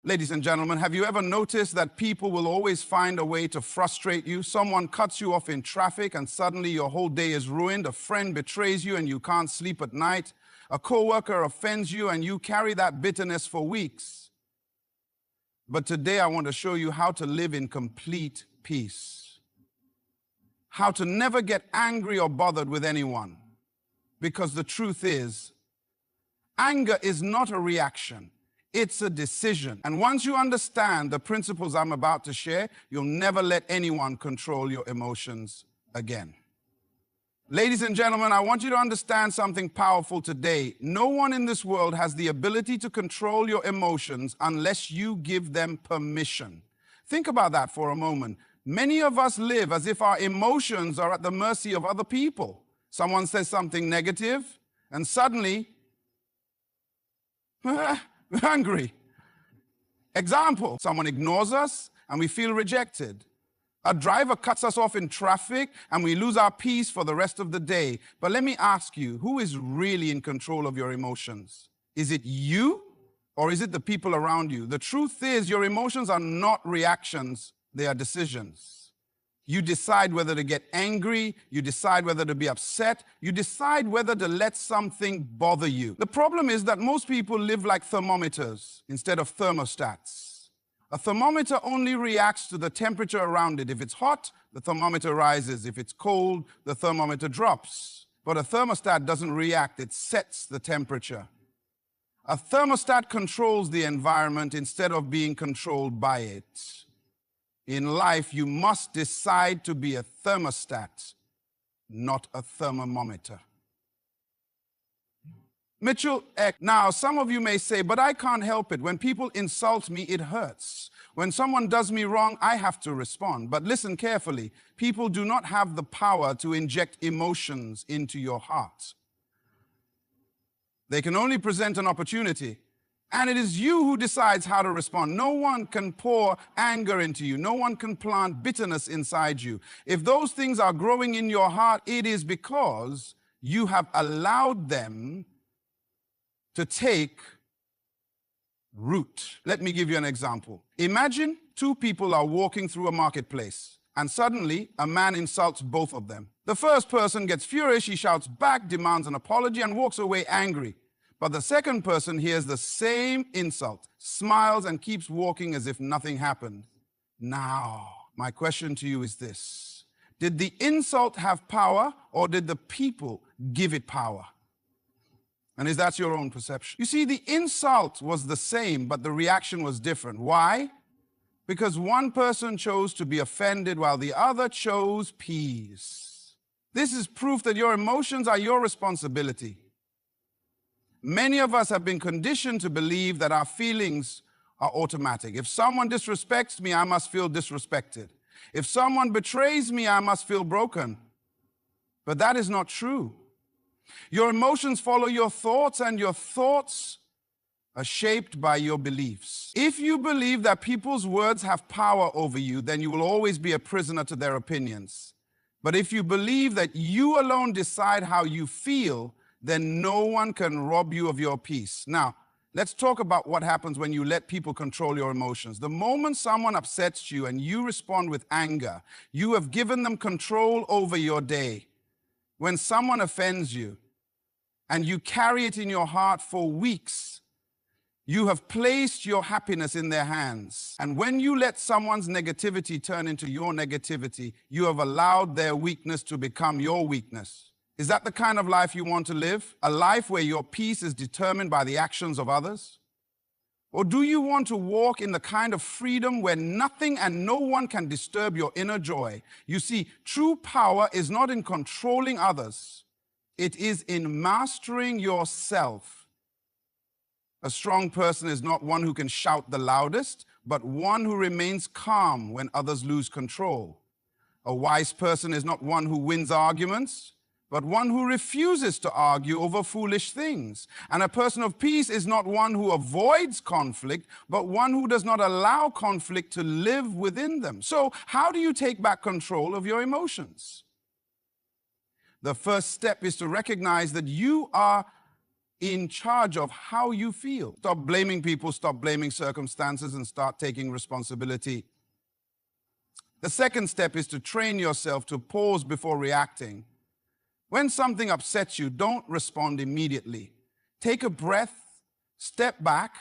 Ladies and gentlemen, have you ever noticed that people will always find a way to frustrate you? Someone cuts you off in traffic and suddenly your whole day is ruined. A friend betrays you and you can't sleep at night. A coworker offends you and you carry that bitterness for weeks. But today I want to show you how to live in complete peace. How to never get angry or bothered with anyone. Because the truth is, anger is not a reaction. It's a decision. And once you understand the principles I'm about to share, you'll never let anyone control your emotions again. Ladies and gentlemen, I want you to understand something powerful today. No one in this world has the ability to control your emotions unless you give them permission. Think about that for a moment. Many of us live as if our emotions are at the mercy of other people. Someone says something negative, and suddenly, we're angry. Example, someone ignores us and we feel rejected. A driver cuts us off in traffic and we lose our peace for the rest of the day. But let me ask you, who is really in control of your emotions? Is it you or is it the people around you? The truth is, your emotions are not reactions, they are decisions. You decide whether to get angry, you decide whether to be upset, you decide whether to let something bother you. The problem is that most people live like thermometers instead of thermostats. A thermometer only reacts to the temperature around it. If it's hot, the thermometer rises. If it's cold, the thermometer drops. But a thermostat doesn't react, it sets the temperature. A thermostat controls the environment instead of being controlled by it. In life, you must decide to be a thermostat, not a thermometer. Mitchell Eck. Now, some of you may say, but I can't help it. When people insult me, it hurts. When someone does me wrong, I have to respond. But listen carefully. People do not have the power to inject emotions into your heart. They can only present an opportunity. And it is you who decides how to respond. No one can pour anger into you. No one can plant bitterness inside you. If those things are growing in your heart, it is because you have allowed them to take root. Let me give you an example. Imagine two people are walking through a marketplace, and suddenly a man insults both of them. The first person gets furious, he shouts back, demands an apology, and walks away angry. But the second person hears the same insult, smiles, and keeps walking as if nothing happened. Now, my question to you is this. Did the insult have power, or did the people give it power? And is that your own perception? You see, the insult was the same, but the reaction was different. Why? Because one person chose to be offended while the other chose peace. This is proof that your emotions are your responsibility. Many of us have been conditioned to believe that our feelings are automatic. If someone disrespects me, I must feel disrespected. If someone betrays me, I must feel broken. But that is not true. Your emotions follow your thoughts, and your thoughts are shaped by your beliefs. If you believe that people's words have power over you, then you will always be a prisoner to their opinions. But if you believe that you alone decide how you feel, then no one can rob you of your peace. Now, let's talk about what happens when you let people control your emotions. The moment someone upsets you and you respond with anger, you have given them control over your day. When someone offends you and you carry it in your heart for weeks, you have placed your happiness in their hands. And when you let someone's negativity turn into your negativity, you have allowed their weakness to become your weakness. Is that the kind of life you want to live? A life where your peace is determined by the actions of others? Or do you want to walk in the kind of freedom where nothing and no one can disturb your inner joy? You see, true power is not in controlling others. It is in mastering yourself. A strong person is not one who can shout the loudest, but one who remains calm when others lose control. A wise person is not one who wins arguments, but one who refuses to argue over foolish things. And a person of peace is not one who avoids conflict, but one who does not allow conflict to live within them. So, how do you take back control of your emotions? The first step is to recognize that you are in charge of how you feel. Stop blaming people, stop blaming circumstances, and start taking responsibility. The second step is to train yourself to pause before reacting. When something upsets you, don't respond immediately. Take a breath, step back,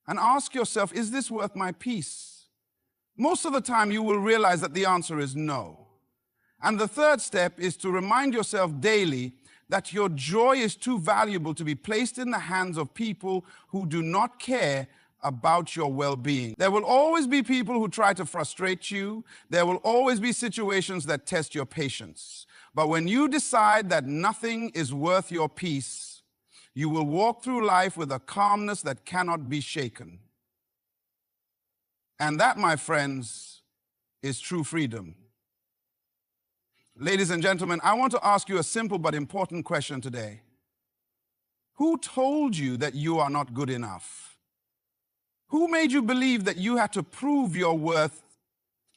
and ask yourself, is this worth my peace? Most of the time, you will realize that the answer is no. And the third step is to remind yourself daily that your joy is too valuable to be placed in the hands of people who do not care about your well-being. There will always be people who try to frustrate you. There will always be situations that test your patience. But when you decide that nothing is worth your peace, you will walk through life with a calmness that cannot be shaken. And that, my friends, is true freedom. Ladies and gentlemen, I want to ask you a simple but important question today. Who told you that you are not good enough? Who made you believe that you had to prove your worth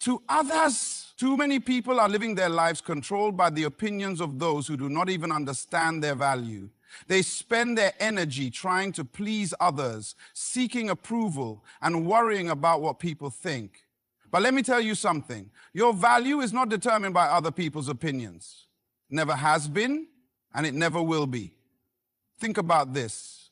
to others? Too many people are living their lives controlled by the opinions of those who do not even understand their value. They spend their energy trying to please others, seeking approval, and worrying about what people think. But let me tell you something. Your value is not determined by other people's opinions. Never has been, and it never will be. Think about this.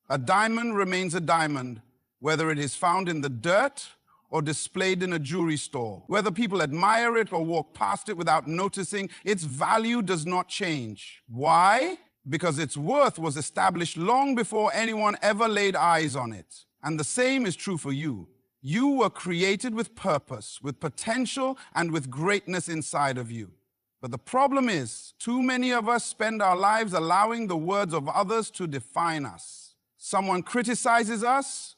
A diamond remains a diamond, whether it is found in the dirt or displayed in a jewelry store. Whether people admire it or walk past it without noticing, its value does not change. Why? Because its worth was established long before anyone ever laid eyes on it. And the same is true for you. You were created with purpose, with potential, and with greatness inside of you. But the problem is, too many of us spend our lives allowing the words of others to define us. Someone criticizes us,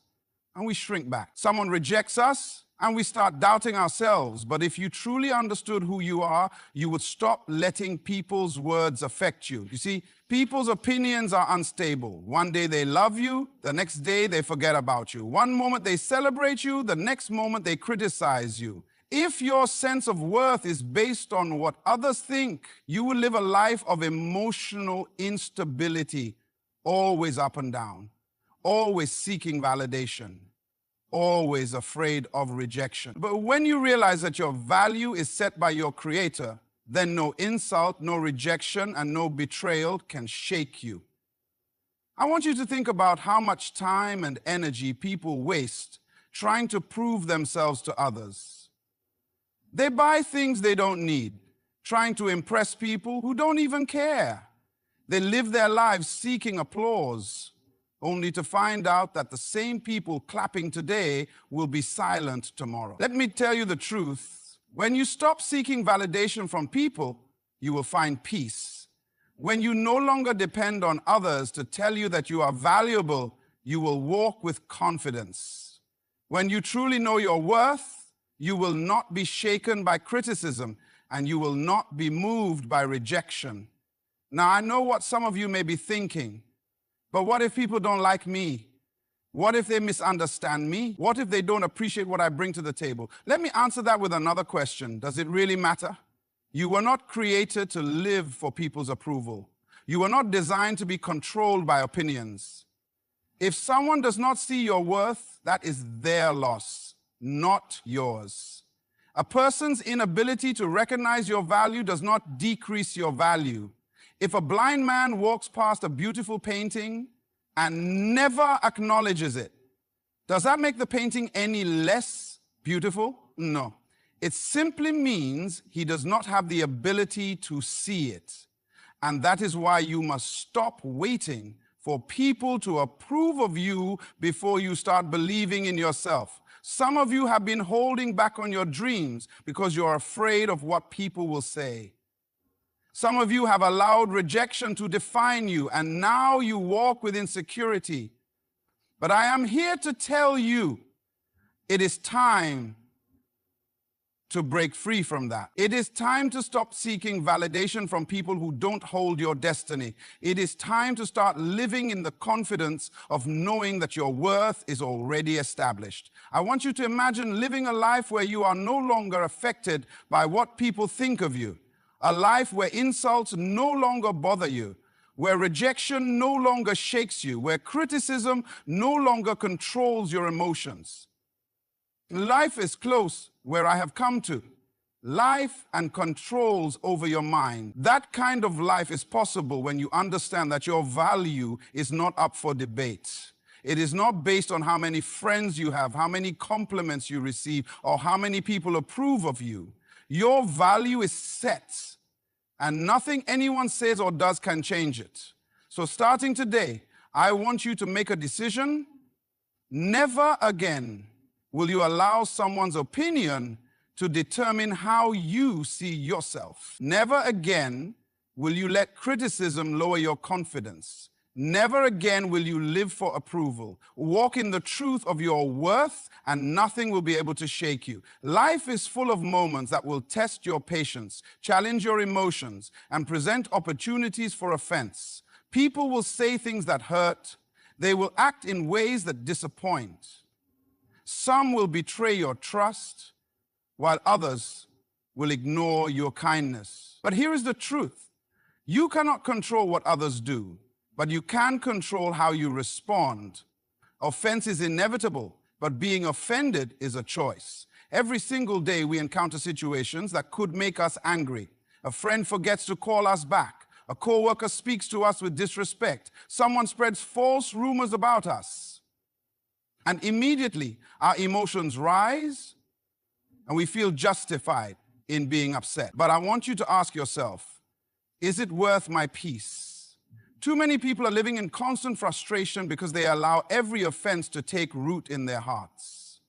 and we shrink back. Someone rejects us, and we start doubting ourselves. But if you truly understood who you are, you would stop letting people's words affect you. You see, people's opinions are unstable. One day they love you, the next day they forget about you. One moment they celebrate you, the next moment they criticize you. If your sense of worth is based on what others think, you will live a life of emotional instability, always up and down, always seeking validation, always afraid of rejection. But when you realize that your value is set by your Creator, then no insult, no rejection, and no betrayal can shake you. I want you to think about how much time and energy people waste trying to prove themselves to others. They buy things they don't need, trying to impress people who don't even care. They live their lives seeking applause, only to find out that the same people clapping today will be silent tomorrow. Let me tell you the truth. When you stop seeking validation from people, you will find peace. When you no longer depend on others to tell you that you are valuable, you will walk with confidence. When you truly know your worth, you will not be shaken by criticism, and you will not be moved by rejection. Now, I know what some of you may be thinking. But what if people don't like me? What if they misunderstand me? What if they don't appreciate what I bring to the table? Let me answer that with another question. Does it really matter? You were not created to live for people's approval. You were not designed to be controlled by opinions. If someone does not see your worth, that is their loss, not yours. A person's inability to recognize your value does not decrease your value. If a blind man walks past a beautiful painting and never acknowledges it, does that make the painting any less beautiful? No. It simply means he does not have the ability to see it. And that is why you must stop waiting for people to approve of you before you start believing in yourself. Some of you have been holding back on your dreams because you're afraid of what people will say. Some of you have allowed rejection to define you, and now you walk with insecurity. But I am here to tell you, it is time to break free from that. It is time to stop seeking validation from people who don't hold your destiny. It is time to start living in the confidence of knowing that your worth is already established. I want you to imagine living a life where you are no longer affected by what people think of you. A life where insults no longer bother you, where rejection no longer shakes you, where criticism no longer controls your emotions. Life is close where I have come to. Life and controls over your mind. That kind of life is possible when you understand that your value is not up for debate. It is not based on how many friends you have, how many compliments you receive, or how many people approve of you. Your value is set, and nothing anyone says or does can change it. So starting today, I want you to make a decision. Never again will you allow someone's opinion to determine how you see yourself. Never again will you let criticism lower your confidence. Never again will you live for approval. Walk in the truth of your worth, and nothing will be able to shake you. Life is full of moments that will test your patience, challenge your emotions, and present opportunities for offense. People will say things that hurt. They will act in ways that disappoint. Some will betray your trust, while others will ignore your kindness. But here is the truth. You cannot control what others do, but you can control how you respond. Offense is inevitable, but being offended is a choice. Every single day we encounter situations that could make us angry. A friend forgets to call us back. A coworker speaks to us with disrespect. Someone spreads false rumors about us. And immediately our emotions rise and we feel justified in being upset. But I want you to ask yourself, is it worth my peace? Too many people are living in constant frustration because they allow every offense to take root in their hearts.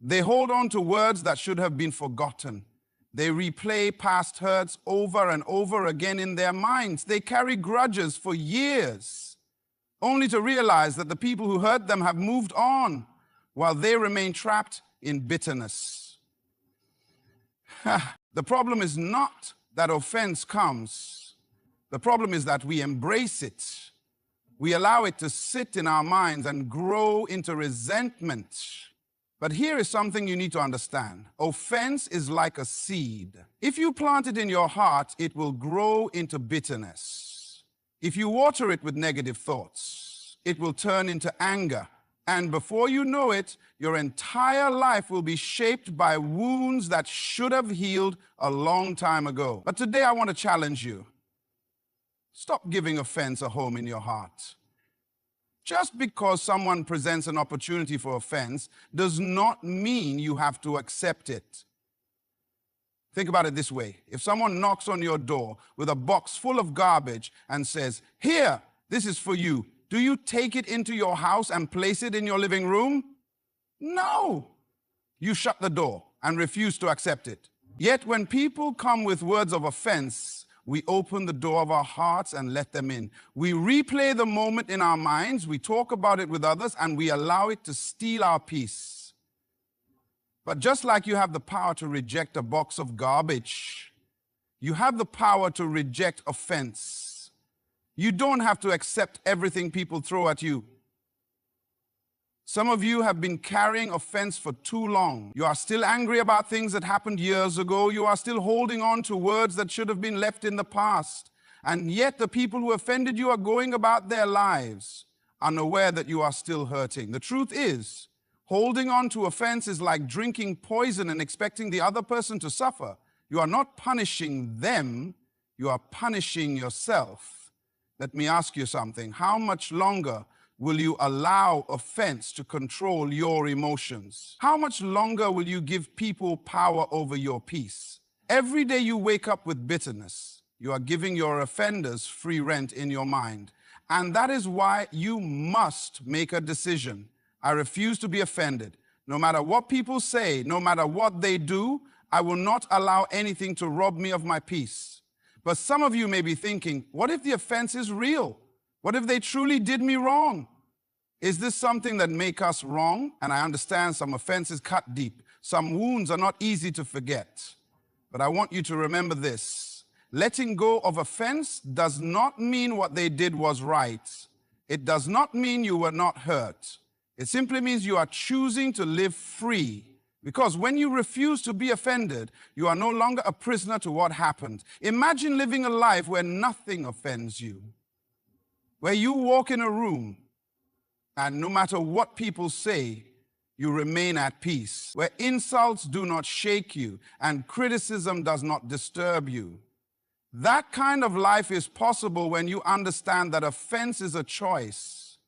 They hold on to words that should have been forgotten. They replay past hurts over and over again in their minds. They carry grudges for years, only to realize that the people who hurt them have moved on while they remain trapped in bitterness. The problem is not that offense comes. The problem is that we embrace it. We allow it to sit in our minds and grow into resentment. But here is something you need to understand. Offense is like a seed. If you plant it in your heart, it will grow into bitterness. If you water it with negative thoughts, it will turn into anger. And before you know it, your entire life will be shaped by wounds that should have healed a long time ago. But today I want to challenge you. Stop giving offense a home in your heart. Just because someone presents an opportunity for offense does not mean you have to accept it. Think about it this way. If someone knocks on your door with a box full of garbage and says, "Here, this is for you," do you take it into your house and place it in your living room? No. You shut the door and refuse to accept it. Yet when people come with words of offense, we open the door of our hearts and let them in. We replay the moment in our minds, we talk about it with others, and we allow it to steal our peace. But just like you have the power to reject a box of garbage, you have the power to reject offense. You don't have to accept everything people throw at you. Some of you have been carrying offense for too long. You are still angry about things that happened years ago. You are still holding on to words that should have been left in the past. And yet the people who offended you are going about their lives unaware that you are still hurting. The truth is, holding on to offense is like drinking poison and expecting the other person to suffer. You are not punishing them, you are punishing yourself. Let me ask you something. How much longer will you allow offense to control your emotions? How much longer will you give people power over your peace? Every day you wake up with bitterness, you are giving your offenders free rent in your mind. And that is why you must make a decision. I refuse to be offended. No matter what people say, no matter what they do, I will not allow anything to rob me of my peace. But some of you may be thinking, what if the offense is real? What if they truly did me wrong? Is this something that makes us wrong? And I understand some offenses cut deep. Some wounds are not easy to forget. But I want you to remember this. Letting go of offense does not mean what they did was right. It does not mean you were not hurt. It simply means you are choosing to live free Because when you refuse to be offended, you are no longer a prisoner to what happened. Imagine living a life where nothing offends you, where you walk in a room and no matter what people say, you remain at peace, where insults do not shake you and criticism does not disturb you. That kind of life is possible when you understand that offense is a choice.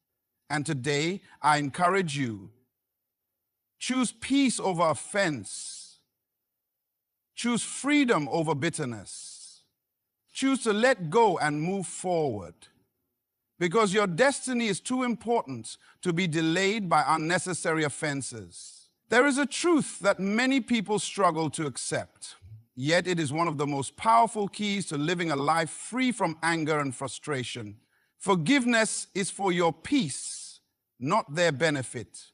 And today, I encourage you, choose peace over offense. Choose freedom over bitterness. Choose to let go and move forward. Because your destiny is too important to be delayed by unnecessary offenses. There is a truth that many people struggle to accept, yet it is one of the most powerful keys to living a life free from anger and frustration. Forgiveness is for your peace, not their benefit.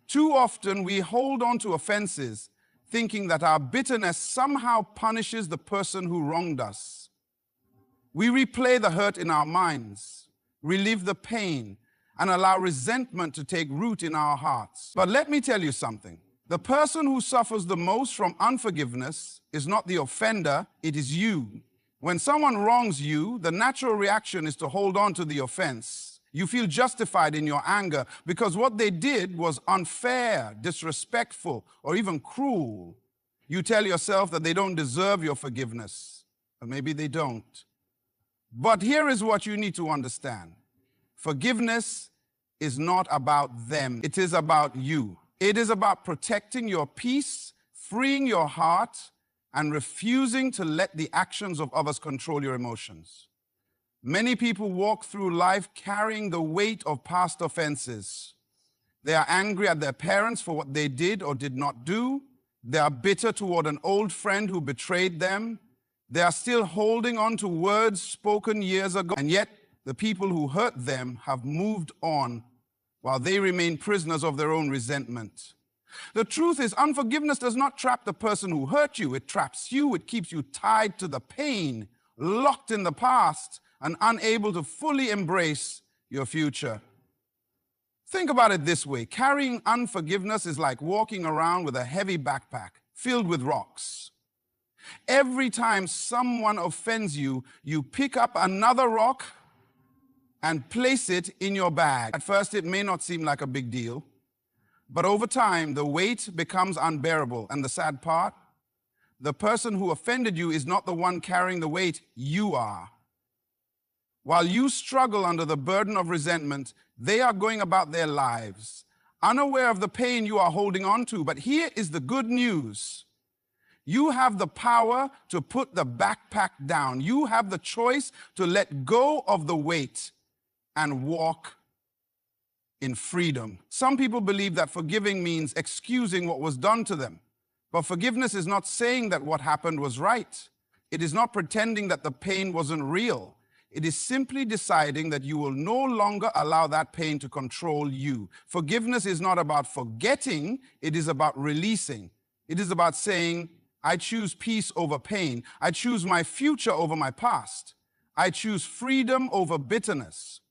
Too often we hold on to offenses, thinking that our bitterness somehow punishes the person who wronged us. We replay the hurt in our minds, relive the pain, and allow resentment to take root in our hearts. But let me tell you something. The person who suffers the most from unforgiveness is not the offender, it is you. When someone wrongs you, the natural reaction is to hold on to the offense. You feel justified in your anger because what they did was unfair, disrespectful, or even cruel. You tell yourself that they don't deserve your forgiveness, or maybe they don't. But here is what you need to understand. Forgiveness is not about them. It is about you. It is about protecting your peace, freeing your heart, and refusing to let the actions of others control your emotions. Many people walk through life carrying the weight of past offenses. They are angry at their parents for what they did or did not do. They are bitter toward an old friend who betrayed them. They are still holding on to words spoken years ago, and yet the people who hurt them have moved on while they remain prisoners of their own resentment. The truth is, unforgiveness does not trap the person who hurt you. It traps you. It keeps you tied to the pain, locked in the past, and unable to fully embrace your future. Think about it this way. Carrying unforgiveness is like walking around with a heavy backpack filled with rocks. Every time someone offends you, you pick up another rock and place it in your bag. At first, it may not seem like a big deal, but over time, the weight becomes unbearable. And the sad part, the person who offended you is not the one carrying the weight, you are. While you struggle under the burden of resentment, they are going about their lives, unaware of the pain you are holding on to. But here is the good news. You have the power to put the backpack down. You have the choice to let go of the weight and walk in freedom. Some people believe that forgiving means excusing what was done to them. But forgiveness is not saying that what happened was right. It is not pretending that the pain wasn't real. It is simply deciding that you will no longer allow that pain to control you. Forgiveness is not about forgetting, it is about releasing. It is about saying, I choose peace over pain. I choose my future over my past. I choose freedom over bitterness.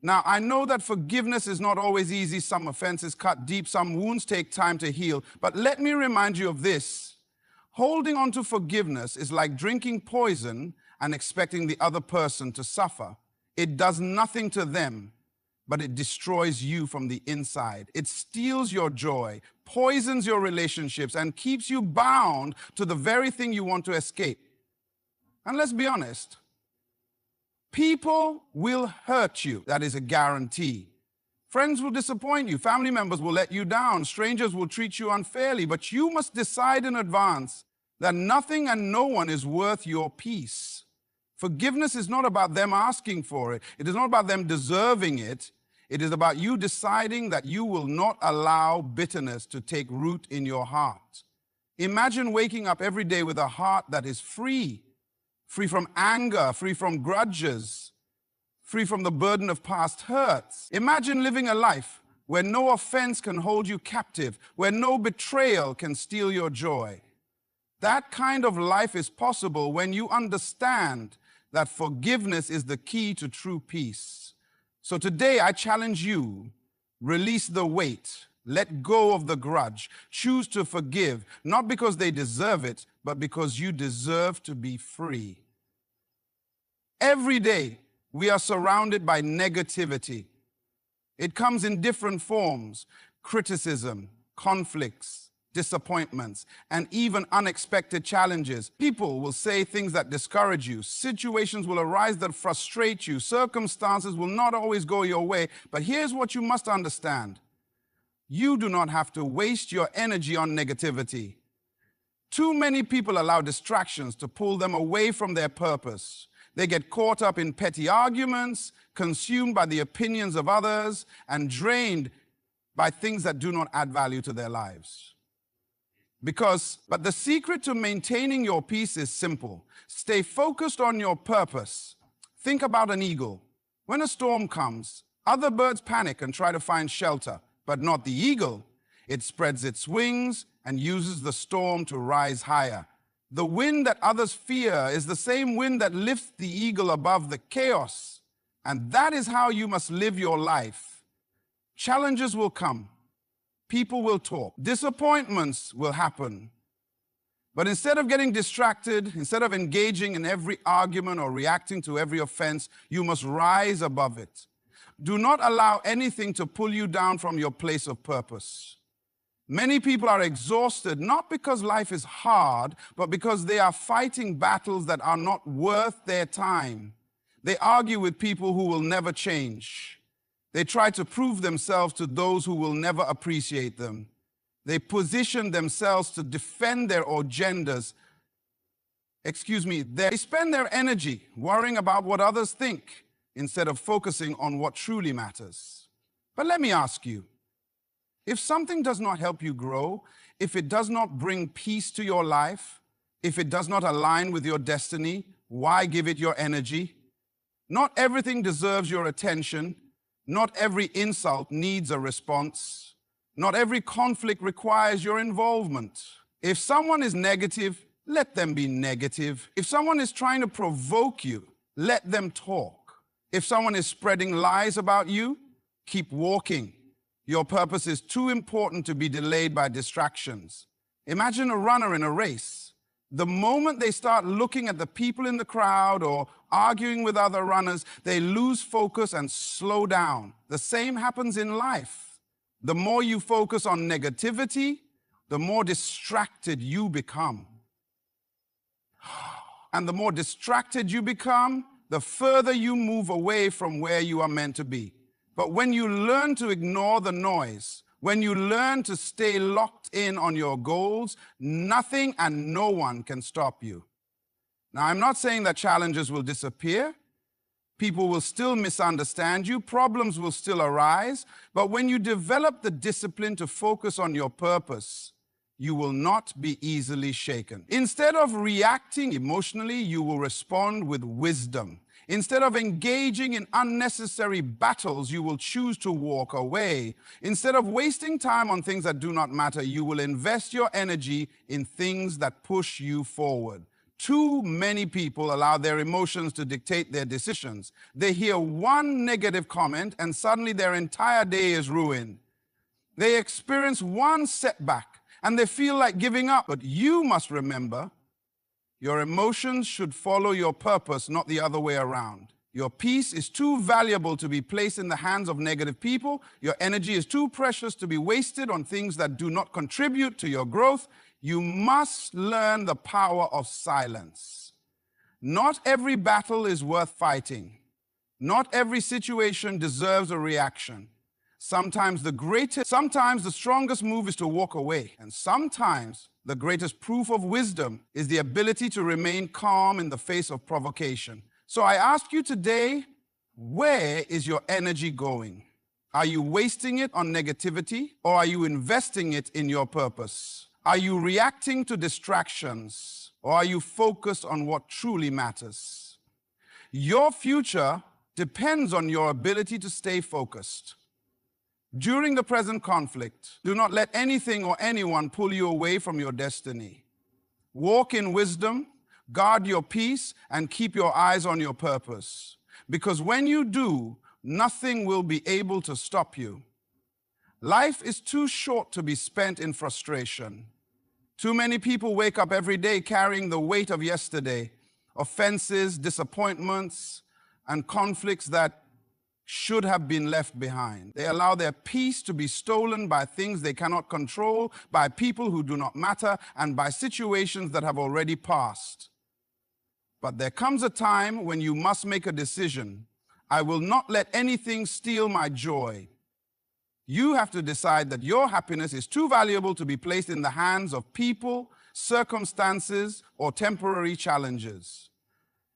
Now, I know that forgiveness is not always easy. Some offenses cut deep, some wounds take time to heal. But let me remind you of this. Holding on to forgiveness is like drinking poison and expecting the other person to suffer. It does nothing to them, but it destroys you from the inside. It steals your joy, poisons your relationships, and keeps you bound to the very thing you want to escape. And let's be honest, people will hurt you. That is a guarantee. Friends will disappoint you. Family members will let you down. Strangers will treat you unfairly. But you must decide in advance that nothing and no one is worth your peace. Forgiveness is not about them asking for it. It is not about them deserving it. It is about you deciding that you will not allow bitterness to take root in your heart. Imagine waking up every day with a heart that is free from anger, free from grudges, free from the burden of past hurts. Imagine living a life where no offense can hold you captive, where no betrayal can steal your joy. That kind of life is possible when you understand that forgiveness is the key to true peace. So today I challenge you, release the weight, Let go of the grudge. Choose to forgive, not because they deserve it, but because you deserve to be free. Every day, we are surrounded by negativity. It comes in different forms: criticism, conflicts, disappointments, and even unexpected challenges. People will say things that discourage you. Situations will arise that frustrate you. Circumstances will not always go your way. But here's what you must understand. You do not have to waste your energy on negativity. Too many people allow distractions to pull them away from their purpose. They get caught up in petty arguments, consumed by the opinions of others, and drained by things that do not add value to their lives. But the secret to maintaining your peace is simple. Stay focused on your purpose. Think about an eagle. When a storm comes, other birds panic and try to find shelter, but not the eagle. It spreads its wings and uses the storm to rise higher. The wind that others fear is the same wind that lifts the eagle above the chaos. And that is how you must live your life. Challenges will come. People will talk. Disappointments will happen. But instead of getting distracted, instead of engaging in every argument or reacting to every offense, you must rise above it. Do not allow anything to pull you down from your place of purpose. Many people are exhausted, not because life is hard, but because they are fighting battles that are not worth their time. They argue with people who will never change. They try to prove themselves to those who will never appreciate them. They position themselves to defend their agendas. They spend their energy worrying about what others think instead of focusing on what truly matters. But let me ask you, if something does not help you grow, if it does not bring peace to your life, if it does not align with your destiny, why give it your energy? Not everything deserves your attention. Not every insult needs a response. Not every conflict requires your involvement. If someone is negative, let them be negative. If someone is trying to provoke you, let them talk. If someone is spreading lies about you, keep walking. Your purpose is too important to be delayed by distractions. Imagine a runner in a race. The moment they start looking at the people in the crowd or arguing with other runners, they lose focus and slow down. The same happens in life. The more you focus on negativity, the more distracted you become. And the more distracted you become, the further you move away from where you are meant to be. But when you learn to ignore the noise, when you learn to stay locked in on your goals, nothing and no one can stop you. Now, I'm not saying that challenges will disappear. People will still misunderstand you. Problems will still arise. But when you develop the discipline to focus on your purpose, you will not be easily shaken. Instead of reacting emotionally, you will respond with wisdom. Instead of engaging in unnecessary battles, you will choose to walk away. Instead of wasting time on things that do not matter, you will invest your energy in things that push you forward. Too many people allow their emotions to dictate their decisions. They hear one negative comment and suddenly their entire day is ruined. They experience one setback and they feel like giving up. But you must remember, your emotions should follow your purpose, not the other way around. Your peace is too valuable to be placed in the hands of negative people. Your energy is too precious to be wasted on things that do not contribute to your growth. You must learn the power of silence. Not every battle is worth fighting. Not every situation deserves a reaction. Sometimes the strongest move is to walk away. And sometimes the greatest proof of wisdom is the ability to remain calm in the face of provocation. So I ask you today, where is your energy going? Are you wasting it on negativity or are you investing it in your purpose? Are you reacting to distractions or are you focused on what truly matters? Your future depends on your ability to stay focused. During the present conflict, do not let anything or anyone pull you away from your destiny. Walk in wisdom, guard your peace, and keep your eyes on your purpose. Because when you do, nothing will be able to stop you. Life is too short to be spent in frustration. Too many people wake up every day carrying the weight of yesterday, offenses, disappointments, and conflicts that should have been left behind. They allow their peace to be stolen by things they cannot control, by people who do not matter, and by situations that have already passed. But there comes a time when you must make a decision. I will not let anything steal my joy. You have to decide that your happiness is too valuable to be placed in the hands of people, circumstances, or temporary challenges.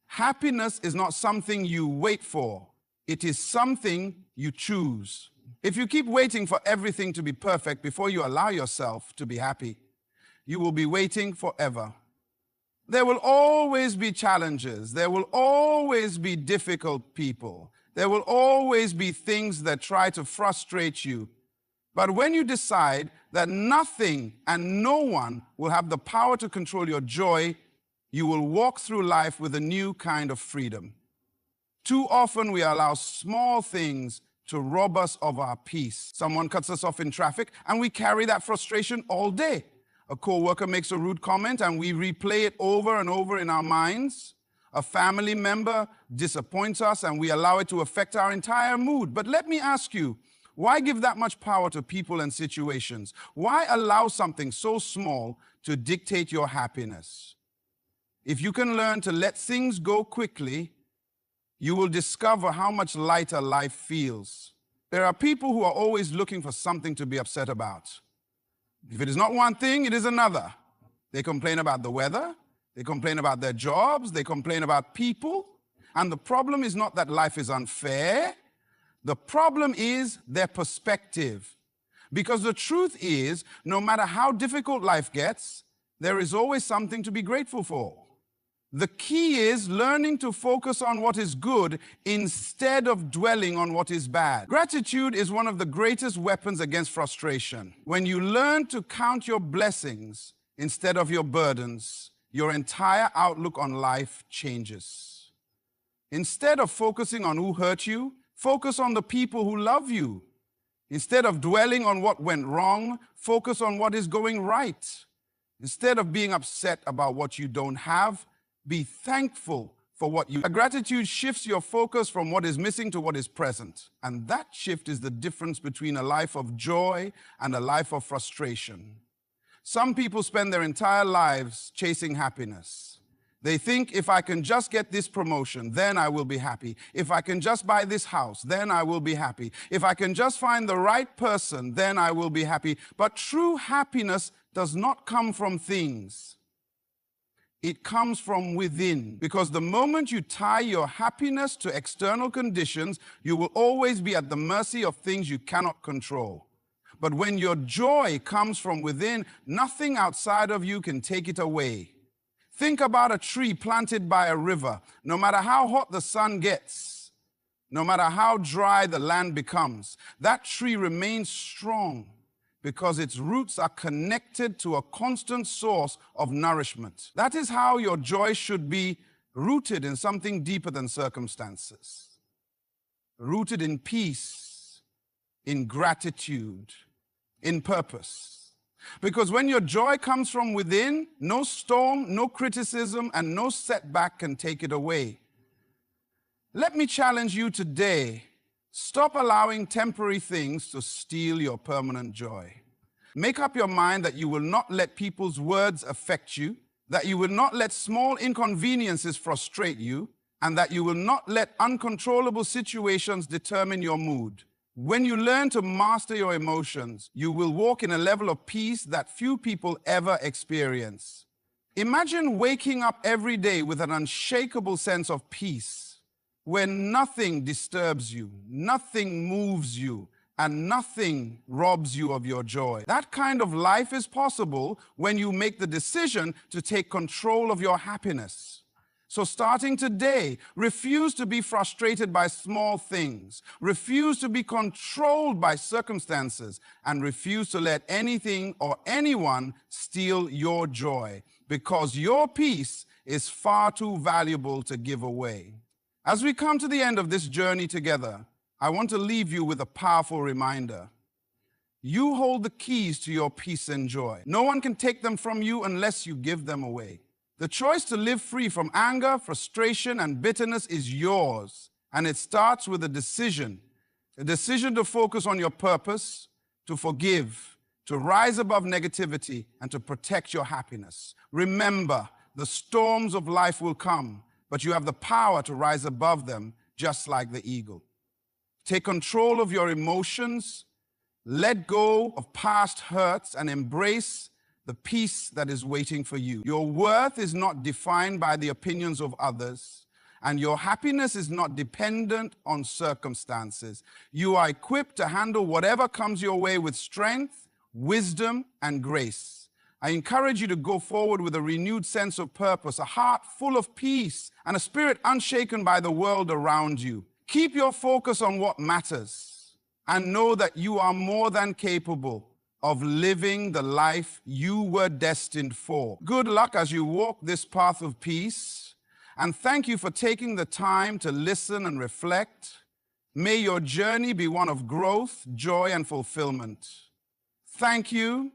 Happiness is not something you wait for. It is something you choose. If you keep waiting for everything to be perfect before you allow yourself to be happy, you will be waiting forever. There will always be challenges. There will always be difficult people. There will always be things that try to frustrate you. But when you decide that nothing and no one will have the power to control your joy, you will walk through life with a new kind of freedom. Too often we allow small things to rob us of our peace. Someone cuts us off in traffic and we carry that frustration all day. A coworker makes a rude comment and we replay it over and over in our minds. A family member disappoints us and we allow it to affect our entire mood. But let me ask you, why give that much power to people and situations? Why allow something so small to dictate your happiness? If you can learn to let things go quickly, you will discover how much lighter life feels. There are people who are always looking for something to be upset about. If it is not one thing, it is another. They complain about the weather, they complain about their jobs, they complain about people. And the problem is not that life is unfair. The problem is their perspective. Because the truth is, no matter how difficult life gets, there is always something to be grateful for. The key is learning to focus on what is good instead of dwelling on what is bad. Gratitude is one of the greatest weapons against frustration. When you learn to count your blessings instead of your burdens, your entire outlook on life changes. Instead of focusing on who hurt you, focus on the people who love you. Instead of dwelling on what went wrong, focus on what is going right. Instead of being upset about what you don't have, be thankful for what you have. Gratitude shifts your focus from what is missing to what is present. And that shift is the difference between a life of joy and a life of frustration. Some people spend their entire lives chasing happiness. They think, if I can just get this promotion, then I will be happy. If I can just buy this house, then I will be happy. If I can just find the right person, then I will be happy. But true happiness does not come from things. It comes from within, because the moment you tie your happiness to external conditions, you will always be at the mercy of things you cannot control. But when your joy comes from within, nothing outside of you can take it away. Think about a tree planted by a river. No matter how hot the sun gets, no matter how dry the land becomes, that tree remains strong, because its roots are connected to a constant source of nourishment. That is how your joy should be, rooted in something deeper than circumstances. Rooted in peace, in gratitude, in purpose. Because when your joy comes from within, no storm, no criticism, and no setback can take it away. Let me challenge you today. Stop allowing temporary things to steal your permanent joy. Make up your mind that you will not let people's words affect you, that you will not let small inconveniences frustrate you, and that you will not let uncontrollable situations determine your mood. When you learn to master your emotions, you will walk in a level of peace that few people ever experience. Imagine waking up every day with an unshakable sense of peace, where nothing disturbs you, nothing moves you, and nothing robs you of your joy. That kind of life is possible when you make the decision to take control of your happiness. So starting today, refuse to be frustrated by small things, refuse to be controlled by circumstances, and refuse to let anything or anyone steal your joy, because your peace is far too valuable to give away. As we come to the end of this journey together, I want to leave you with a powerful reminder. You hold the keys to your peace and joy. No one can take them from you unless you give them away. The choice to live free from anger, frustration, and bitterness is yours, and it starts with a decision to focus on your purpose, to forgive, to rise above negativity, and to protect your happiness. Remember, the storms of life will come, but you have the power to rise above them, just like the eagle. Take control of your emotions, let go of past hurts, and embrace the peace that is waiting for you. Your worth is not defined by the opinions of others, and your happiness is not dependent on circumstances. You are equipped to handle whatever comes your way with strength, wisdom, and grace. I encourage you to go forward with a renewed sense of purpose, a heart full of peace, and a spirit unshaken by the world around you. Keep your focus on what matters, and know that you are more than capable of living the life you were destined for. Good luck as you walk this path of peace, and thank you for taking the time to listen and reflect. May your journey be one of growth, joy, and fulfillment. Thank you,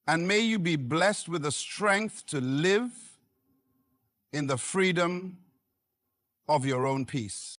and may you be blessed with the strength to live in the freedom of your own peace.